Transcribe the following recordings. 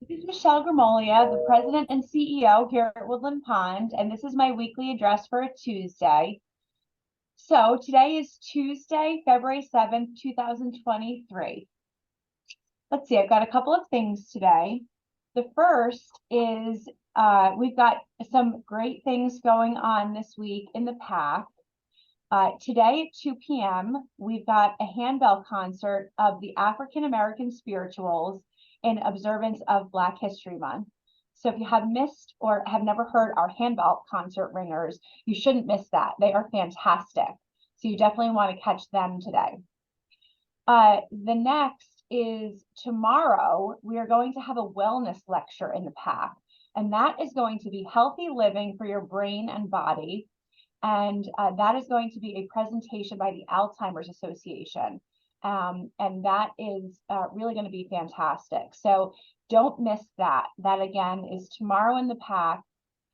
This is Michelle Gramoglia, the president and CEO here at Woodland Pond, and this is my weekly address for a Tuesday. So today is Tuesday, February 7th, 2023. Let's see, I've got a couple of things today. The first is we've got some great things going on this week in the PAC. Today at 2 p.m., we've got a handbell concert of the African American Spirituals in observance of Black History Month. So if you have missed or have never heard our handbell concert ringers, you shouldn't miss that. They are fantastic. So you definitely want to catch them today. The next is tomorrow, we are going to have a wellness lecture in the PAC, and that is going to be healthy living for your brain and body. And that is going to be a presentation by the Alzheimer's Association. And that is really going to be fantastic. So don't miss that. That again is tomorrow in the PAC,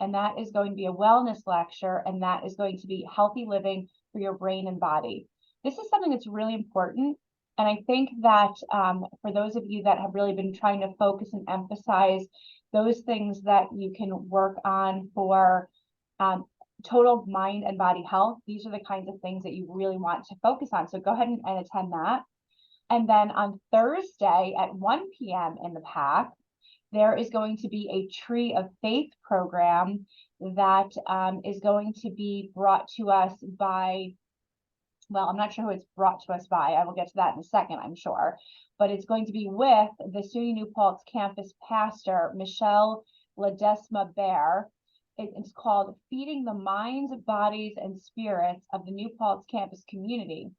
and that is going to be a wellness lecture, and that is going to be healthy living for your brain and body. This is something that's really important. And I think that for those of you that have really been trying to focus and emphasize those things that you can work on for total mind and body health, these are the kinds of things that you really want to focus on. So go ahead and attend that. And then on Thursday at 1 p.m. in the PAC, there is going to be a Tree of Faith program that is going to be brought to us by, well, I'm not sure who it's brought to us by. I will get to that in a second, I'm sure. But it's going to be with the SUNY New Paltz campus pastor, Michelle Ledesma Bear. It's called Feeding the Minds, Bodies, and Spirits of the New Paltz campus community.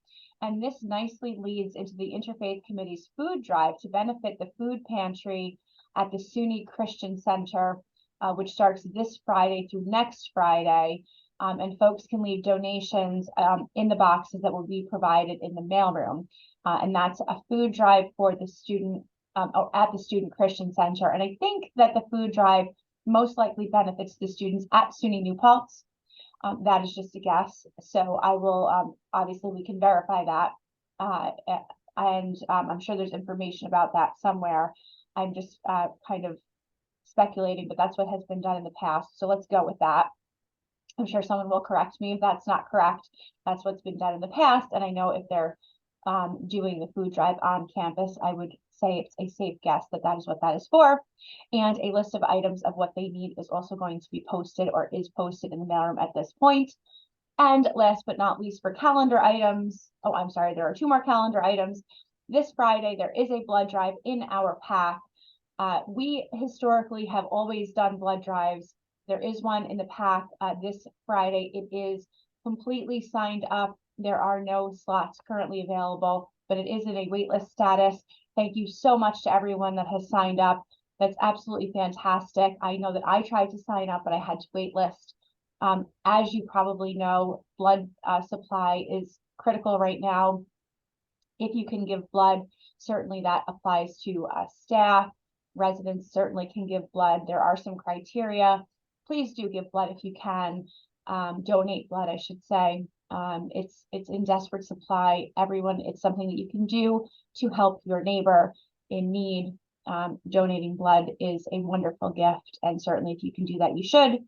And this nicely leads into the Interfaith Committee's food drive to benefit the food pantry at the SUNY Christian Center, which starts this Friday through next Friday. And folks can leave donations in the boxes that will be provided in the mailroom. And that's a food drive for the student at the Student Christian Center. And I think that the food drive most likely benefits the students at SUNY New Paltz. That is just a guess. So I will, obviously we can verify that. And I'm sure there's information about that somewhere. I'm just kind of speculating, but that's what has been done in the past. So let's go with that. I'm sure someone will correct me if that's not correct. That's what's been done in the past. And I know if they're doing the food drive on campus, I would say it's a safe guess that that is what that is for. And a list of items of what they need is also going to be posted or is posted in the mailroom at this point. And last but not least, for calendar items, oh, I'm sorry, there are two more calendar items. This Friday, there is a blood drive in our PAC. We historically have always done blood drives. There is one in the PAC this Friday. It is completely signed up. There are no slots currently available, but it is in a waitlist status. Thank you so much to everyone that has signed up. That's absolutely fantastic. I know that I tried to sign up, but I had to waitlist. As you probably know, blood supply is critical right now. If you can give blood, certainly that applies to staff. Residents certainly can give blood. There are some criteria. Please do give blood if you can. Donate blood, I should say. It's in desperate supply. Everyone, it's something that you can do to help your neighbor in need. Donating blood is a wonderful gift, and certainly if you can do that, you should.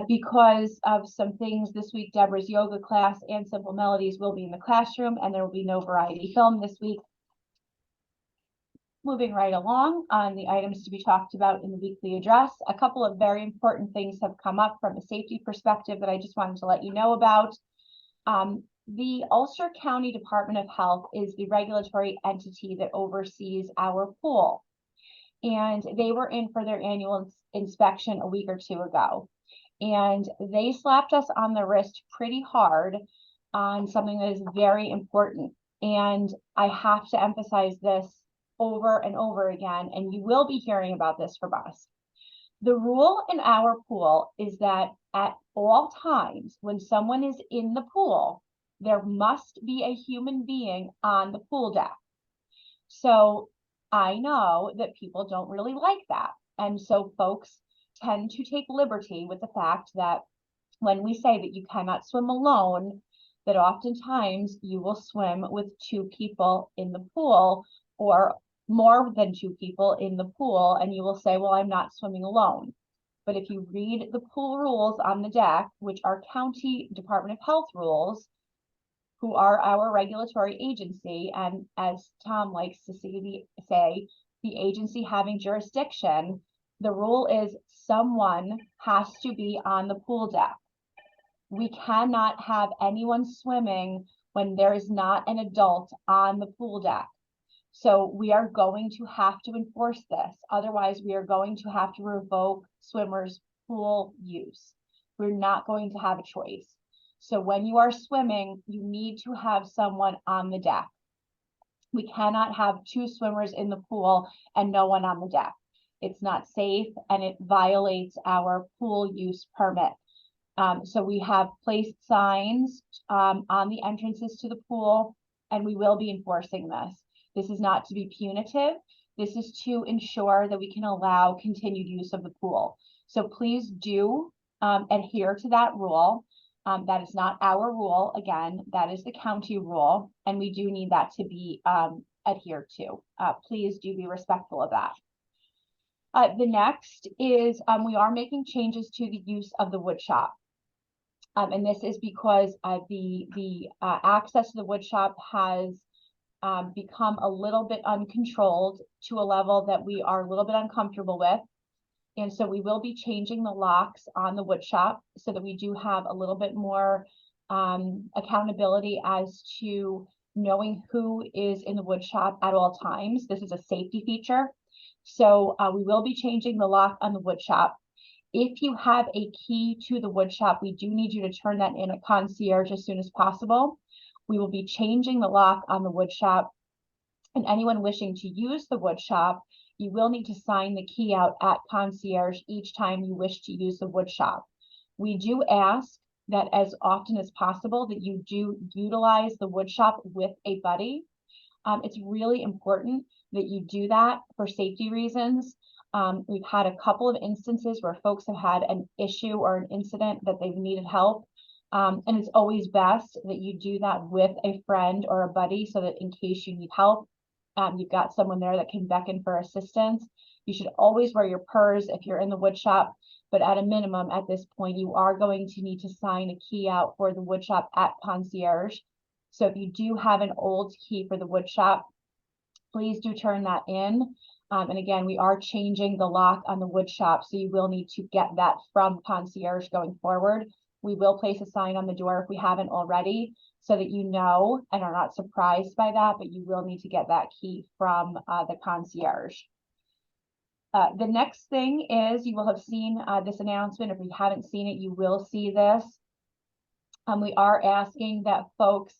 Because of some things this week, Deborah's yoga class and Simple Melodies will be in the classroom, and there will be no variety film this week. Moving right along on the items to be talked about in the weekly address, a couple of very important things have come up from a safety perspective that I just wanted to let you know about. The Ulster County Department of Health is the regulatory entity that oversees our pool. And they were in for their annual inspection a week or two ago. And they slapped us on the wrist pretty hard on something that is very important. And I have to emphasize this over and over again, and you will be hearing about this from us. The rule in our pool is that at all times when someone is in the pool, there must be a human being on the pool deck. So I know that people don't really like that. And so folks tend to take liberty with the fact that when we say that you cannot swim alone, that oftentimes you will swim with two people in the pool, or more than 2 people in the pool, and you will say, well, I'm not swimming alone. But if you read the pool rules on the deck, which are County Department of Health rules, who are our regulatory agency, and as Tom likes to say, the agency having jurisdiction, the rule is someone has to be on the pool deck. We cannot have anyone swimming when there is not an adult on the pool deck. So we are going to have to enforce this. Otherwise, we are going to have to revoke swimmers' pool use. We're not going to have a choice. So when you are swimming, you need to have someone on the deck. We cannot have 2 swimmers in the pool and no one on the deck. It's not safe and it violates our pool use permit. So we have placed signs on the entrances to the pool, and we will be enforcing this. This is not to be punitive. This is to ensure that we can allow continued use of the pool. So please do adhere to that rule. That is not our rule. Again, that is the county rule, and we do need that to be adhered to. Please do be respectful of that. The next is we are making changes to the use of the wood shop. And this is because the access to the wood shop has become a little bit uncontrolled to a level that we are a little bit uncomfortable with. And so we will be changing the locks on the wood shop so that we do have a little bit more accountability as to knowing who is in the wood shop at all times. This is a safety feature. So we will be changing the lock on the wood shop. If you have a key to the wood shop, we do need you to turn that in at concierge as soon as possible. We will be changing the lock on the wood shop, and anyone wishing to use the wood shop, you will need to sign the key out at concierge each time you wish to use the wood shop. We do ask that as often as possible that you do utilize the wood shop with a buddy. It's really important that you do that for safety reasons. We've had a couple of instances where folks have had an issue or an incident that they've needed help. And it's always best that you do that with a friend or a buddy so that in case you need help, you've got someone there that can beckon for assistance. You should always wear your PERS if you're in the wood shop, but at a minimum at this point, you are going to need to sign a key out for the wood shop at concierge. So if you do have an old key for the wood shop, please do turn that in. And again, we are changing the lock on the wood shop, so you will need to get that from concierge going forward. We will place a sign on the door if we haven't already, so that you know and are not surprised by that, but you will need to get that key from the concierge. The next thing is you will have seen this announcement. If you haven't seen it, you will see this. We are asking that folks,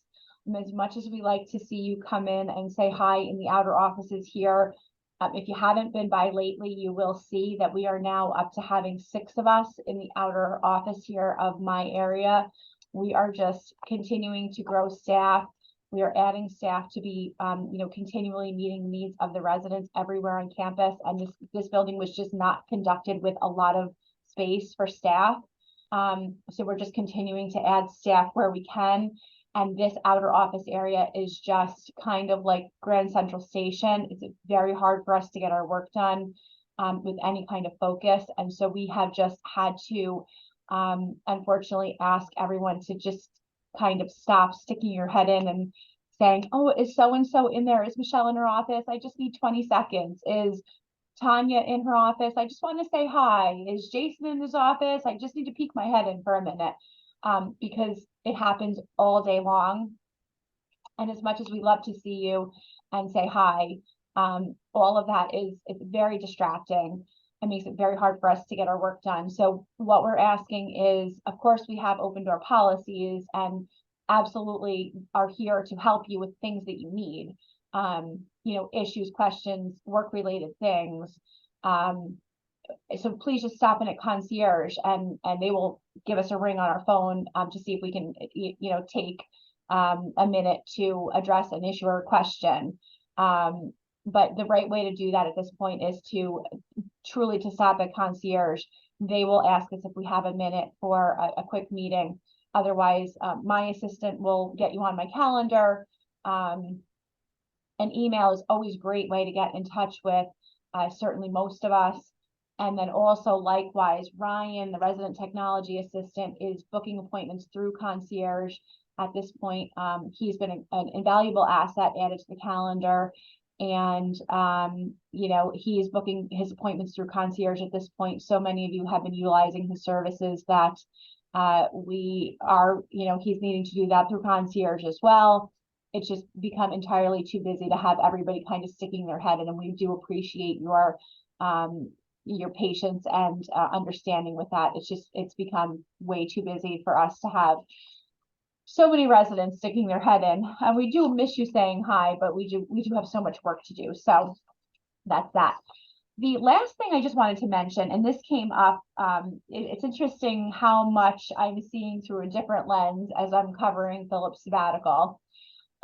as much as we like to see you come in and say hi in the outer offices here, if you haven't been by lately, you will see that we are now up to having 6 of us in the outer office here of my area. We are just continuing to grow staff. We are adding staff to be, continually meeting the needs of the residents everywhere on campus. And this building was just not conducted with a lot of space for staff. So we're just continuing to add staff where we can. And this outer office area is just kind of like Grand Central Station. It's very hard for us to get our work done with any kind of focus. And so we have just had to, unfortunately, ask everyone to just kind of stop sticking your head in and saying, oh, is so-and-so in there? Is Michelle in her office? I just need 20 seconds. Is Tanya in her office? I just want to say hi. Is Jason in his office? I just need to peek my head in for a minute. Because it happens all day long. And as much as we love to see you and say hi, all of that it's very distracting and makes it very hard for us to get our work done. So what we're asking is, of course, we have open door policies and absolutely are here to help you with things that you need, issues, questions, work-related things. So please just stop in at concierge and they will give us a ring on our phone to see if we can, take a minute to address an issue or a question. But the right way to do that at this point is to truly to stop at concierge. They will ask us if we have a minute for a quick meeting. Otherwise, my assistant will get you on my calendar. And an email is always a great way to get in touch with certainly most of us. And then also likewise, Ryan, the resident technology assistant, is booking appointments through concierge at this point. He's been an invaluable asset added to the calendar. And, you know, he is booking his appointments through concierge at this point. So many of you have been utilizing his services that we are, you know, he's needing to do that through concierge as well. It's just become entirely too busy to have everybody kind of sticking their head in, and we do appreciate your patience and understanding with that. It's become way too busy for us to have so many residents sticking their head in. And we do miss you saying hi, but we do have so much work to do. So that's that. The last thing I just wanted to mention, and this came up, it's interesting how much I'm seeing through a different lens as I'm covering Philip's sabbatical.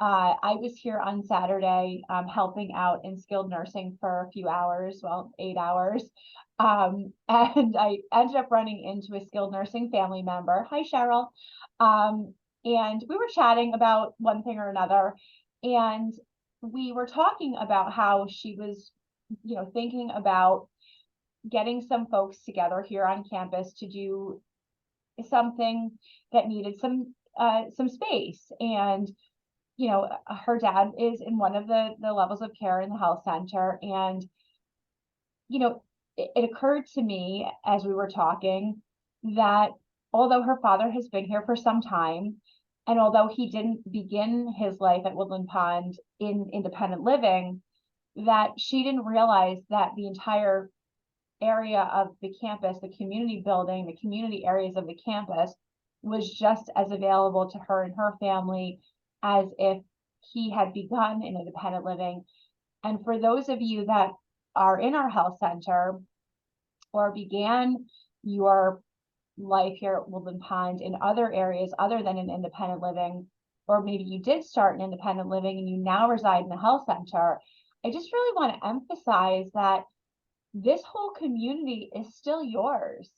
I was here on Saturday helping out in skilled nursing for a few hours, well, 8 hours. And I ended up running into a skilled nursing family member. Hi, Cheryl. And we were chatting about one thing or another. And we were talking about how she was, you know, thinking about getting some folks together here on campus to do something that needed some space. And you know, her dad is in one of the levels of care in the health center. And, you know, it occurred to me as we were talking that although her father has been here for some time, and although he didn't begin his life at Woodland Pond in independent living, that she didn't realize that the entire area of the campus, the community building, the community areas of the campus was just as available to her and her family as if he had begun in independent living. And for those of you that are in our health center or began your life here at Woodland Pond in other areas other than in independent living, or maybe you did start in independent living and you now reside in the health center, I just really want to emphasize that this whole community is still yours,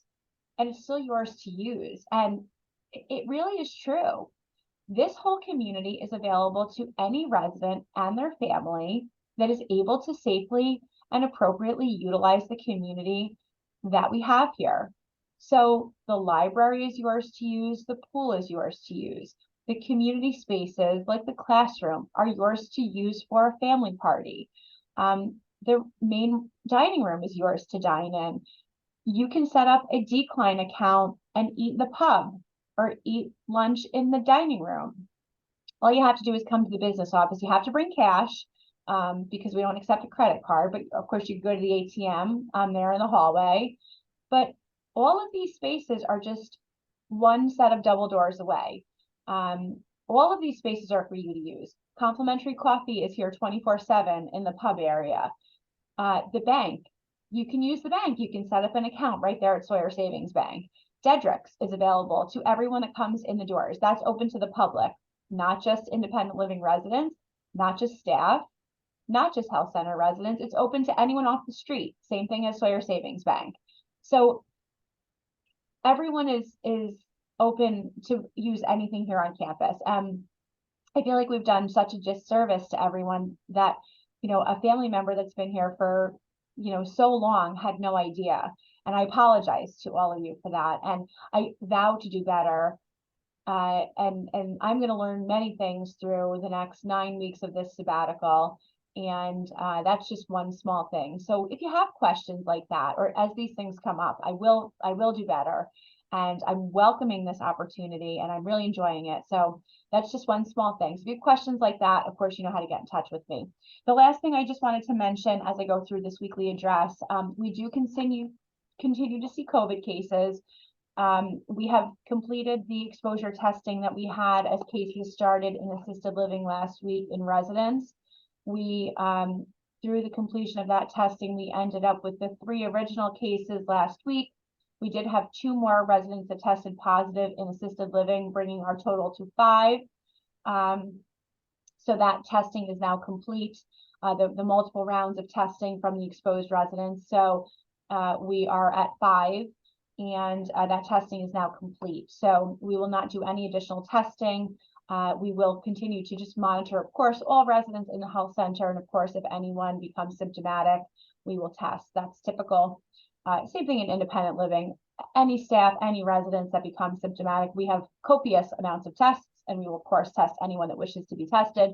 and it's still yours to use. And it really is true. This whole community is available to any resident and their family that is able to safely and appropriately utilize the community that we have here. So the library is yours to use, the pool is yours to use, the community spaces like the classroom are yours to use for a family party. The main dining room is yours to dine in. You can set up a decline account and eat in the pub or eat lunch in the dining room. All you have to do is come to the business office. You have to bring cash because we don't accept a credit card, but of course you go to the ATM there in the hallway. But all of these spaces are just one set of double doors away. All of these spaces are for you to use. Complimentary coffee is here 24/7 in the pub area. The bank, you can use the bank. You can set up an account right there at Sawyer Savings Bank. Dedrick's is available to everyone that comes in the doors. That's open to the public, not just independent living residents, not just staff, not just health center residents. It's open to anyone off the street. Same thing as Sawyer Savings Bank. So everyone is open to use anything here on campus. I feel like we've done such a disservice to everyone that, you know, a family member that's been here for, you know, so long had no idea. And I apologize to all of you for that. And I vow to do better. And I'm going to learn many things through the next 9 weeks of this sabbatical. And that's just one small thing. So if you have questions like that, or as these things come up, I will do better. And I'm welcoming this opportunity and I'm really enjoying it. So that's just one small thing. So if you have questions like that, of course, you know how to get in touch with me. The last thing I just wanted to mention as I go through this weekly address, we do continue to see COVID cases. We have completed the exposure testing that we had as cases started in assisted living last week in residence. We, through the completion of that testing, we ended up with the 3 original cases last week. We did have 2 more residents that tested positive in assisted living, bringing our total to 5. So that testing is now complete, the multiple rounds of testing from the exposed residents. So we are at 5, and that testing is now complete. So we will not do any additional testing We will continue to just monitor, of course, all residents in the health center. And of course, if anyone becomes symptomatic, we will test. That's typical. Same thing in independent living. Any staff, any residents that become symptomatic, we have copious amounts of tests, and we will, of course, test anyone that wishes to be tested.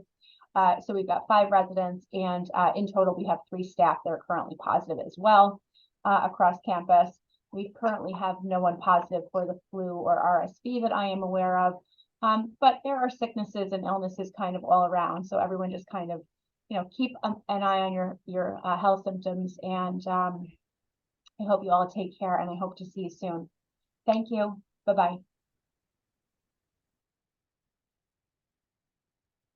So we've got 5 residents, and in total, we have 3 staff that are currently positive as well across campus. We currently have no one positive for the flu or RSV that I am aware of. But there are sicknesses and illnesses kind of all around. So everyone just kind of, keep an eye on your health symptoms. And I hope you all take care, and I hope to see you soon. Thank you. Bye-bye.